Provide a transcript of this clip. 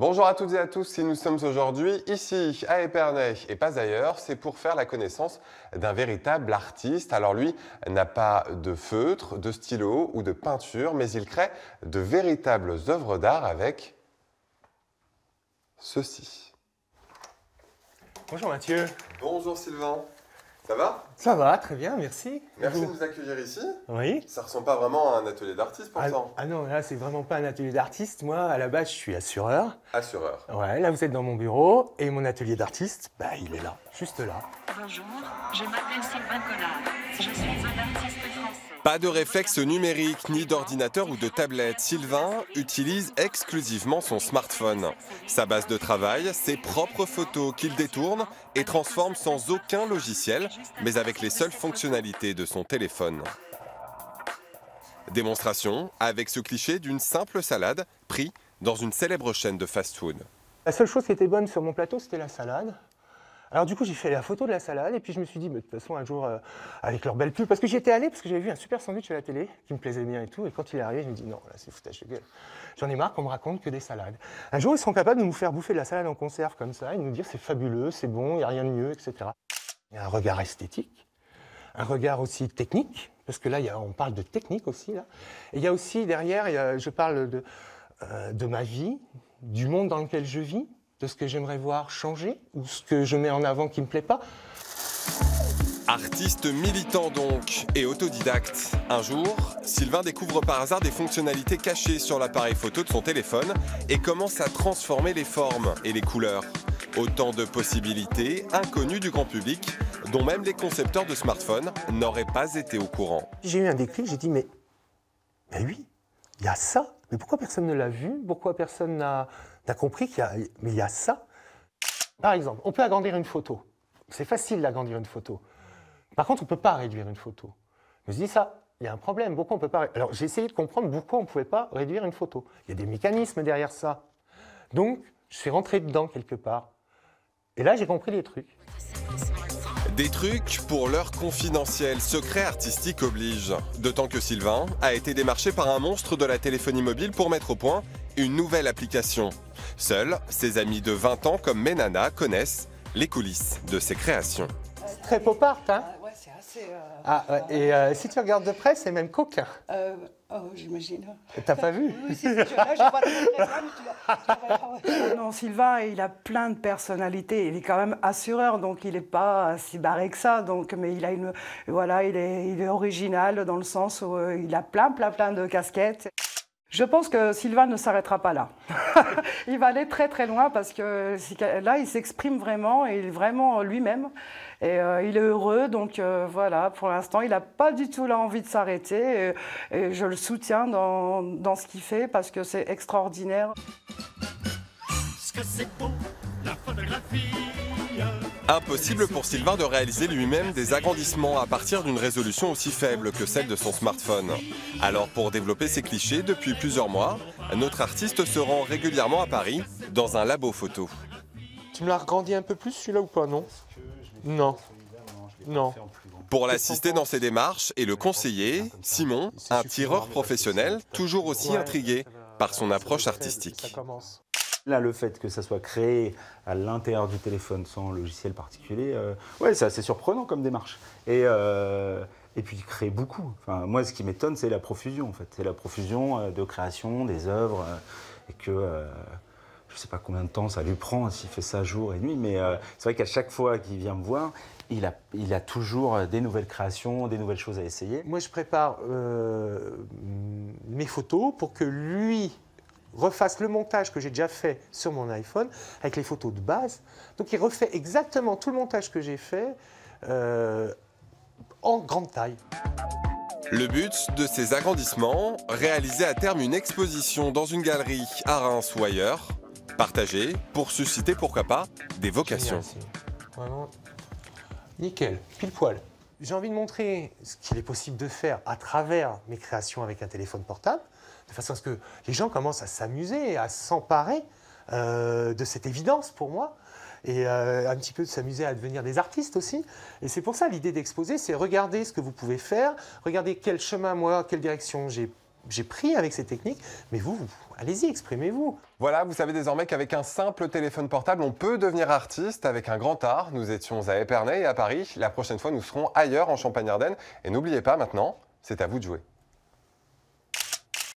Bonjour à toutes et à tous, si nous sommes aujourd'hui ici à Épernay et pas ailleurs, c'est pour faire la connaissance d'un véritable artiste. Alors lui n'a pas de feutre, de stylo ou de peinture, mais il crée de véritables œuvres d'art avec ceci. Bonjour Mathieu. Bonjour Sylvain, ça va? Ça va, très bien, merci. Merci de nous accueillir ici. Oui. Ça ressemble pas vraiment à un atelier d'artiste pourtant. Ah non, là c'est vraiment pas un atelier d'artiste. Moi, à la base, je suis assureur. Assureur. Ouais, là vous êtes dans mon bureau et mon atelier d'artiste, bah il est là, juste là. Bonjour, je m'appelle Sylvain Collard. Je suis un artiste français. Pas de réflexe numérique, ni d'ordinateur ou de tablette. Sylvain utilise exclusivement son smartphone. Sa base de travail, ses propres photos qu'il détourne et transforme sans aucun logiciel, mais avec les seules fonctionnalités de son téléphone. Démonstration avec ce cliché d'une simple salade pris dans une célèbre chaîne de fast-food. La seule chose qui était bonne sur mon plateau, c'était la salade. Alors du coup, j'ai fait la photo de la salade et puis je me suis dit, mais de toute façon, un jour, avec leur belle pub, parce que j'y étais allé, parce que j'avais vu un super sandwich à la télé qui me plaisait bien et tout, et quand il est arrivé, je me dis, non, là, c'est foutage de gueule. J'en ai marre qu'on me raconte que des salades. Un jour, ils seront capables de nous faire bouffer de la salade en conserve comme ça, et de nous dire, c'est fabuleux, c'est bon, il n'y a rien de mieux, etc. Il y a un regard esthétique, un regard aussi technique, parce que là, on parle de technique aussi, là. Et il y a aussi, derrière, je parle de ma vie, du monde dans lequel je vis, de ce que j'aimerais voir changer, ou ce que je mets en avant qui ne me plaît pas. Artiste militant donc, et autodidacte. Un jour, Sylvain découvre par hasard des fonctionnalités cachées sur l'appareil photo de son téléphone et commence à transformer les formes et les couleurs. Autant de possibilités inconnues du grand public, dont même les concepteurs de smartphones n'auraient pas été au courant. J'ai eu un déclic, j'ai dit, mais oui, il y a ça. Mais pourquoi personne ne l'a vu? Pourquoi personne n'a compris qu'il y a ça? Par exemple, on peut agrandir une photo. C'est facile d'agrandir une photo. Par contre, on ne peut pas réduire une photo. Je me suis dit, ça, il y a un problème. Pourquoi on peut pas... Alors, j'ai essayé de comprendre pourquoi on ne pouvait pas réduire une photo. Il y a des mécanismes derrière ça. Donc, je suis rentré dedans quelque part. Et là, j'ai compris les trucs. Des trucs pour l'heure confidentielle, secret artistique oblige. D'autant que Sylvain a été démarché par un monstre de la téléphonie mobile pour mettre au point une nouvelle application. Seuls ses amis de 20 ans comme Menana connaissent les coulisses de ses créations. Très pop art, hein? Ouais, c'est assez... Ah, ouais. Et si tu regardes de près, c'est même coquin. Oh, j'imagine. T'as pas vu? Oui, si, là, je vois très bien, mais tu vois. Non, Sylvain, il a plein de personnalités. Il est quand même assureur, donc il n'est pas si barré que ça. Donc, mais il a une... Voilà, il est original dans le sens où il a plein de casquettes. Je pense que Sylvain ne s'arrêtera pas là. Il va aller très très loin parce que là, il s'exprime vraiment et il est vraiment lui-même. Et il est heureux, donc voilà, pour l'instant, il n'a pas du tout l'envie de s'arrêter. Et je le soutiens dans ce qu'il fait parce que c'est extraordinaire. Ce que c'est beau, la photographie. Impossible pour Sylvain de réaliser lui-même des agrandissements à partir d'une résolution aussi faible que celle de son smartphone. Alors pour développer ses clichés, depuis plusieurs mois, notre artiste se rend régulièrement à Paris, dans un labo photo. Tu me l'as regrandi un peu plus celui-là ou pas, non? Non. Non. Pour l'assister dans ses démarches et le conseiller, Simon, un tireur professionnel, toujours aussi intrigué par son approche artistique. Là, le fait que ça soit créé à l'intérieur du téléphone sans logiciel particulier, ouais, c'est assez surprenant comme démarche. Et puis, il crée beaucoup. Enfin, moi, ce qui m'étonne, c'est la profusion, en fait. C'est la profusion de création, des œuvres, et que je ne sais pas combien de temps ça lui prend s'il fait ça jour et nuit, mais c'est vrai qu'à chaque fois qu'il vient me voir, il a toujours des nouvelles créations, des nouvelles choses à essayer. Moi, je prépare mes photos pour que lui refasse le montage que j'ai déjà fait sur mon iPhone avec les photos de base. Donc, il refait exactement tout le montage que j'ai fait en grande taille. Le but de ces agrandissements, réaliser à terme une exposition dans une galerie à Reims ou ailleurs, partagée pour susciter, pourquoi pas, des vocations. Vraiment nickel, pile poil. J'ai envie de montrer ce qu'il est possible de faire à travers mes créations avec un téléphone portable, de façon à ce que les gens commencent à s'amuser, à s'emparer de cette évidence pour moi, et un petit peu de s'amuser à devenir des artistes aussi. Et c'est pour ça l'idée d'exposer, c'est regarder ce que vous pouvez faire, regarder quel chemin, moi, quelle direction j'ai j'ai pris avec ces techniques, mais vous allez-y, exprimez-vous. Voilà, vous savez désormais qu'avec un simple téléphone portable, on peut devenir artiste avec un grand art. Nous étions à Épernay et à Paris. La prochaine fois, nous serons ailleurs en Champagne-Ardenne. Et n'oubliez pas maintenant, c'est à vous de jouer.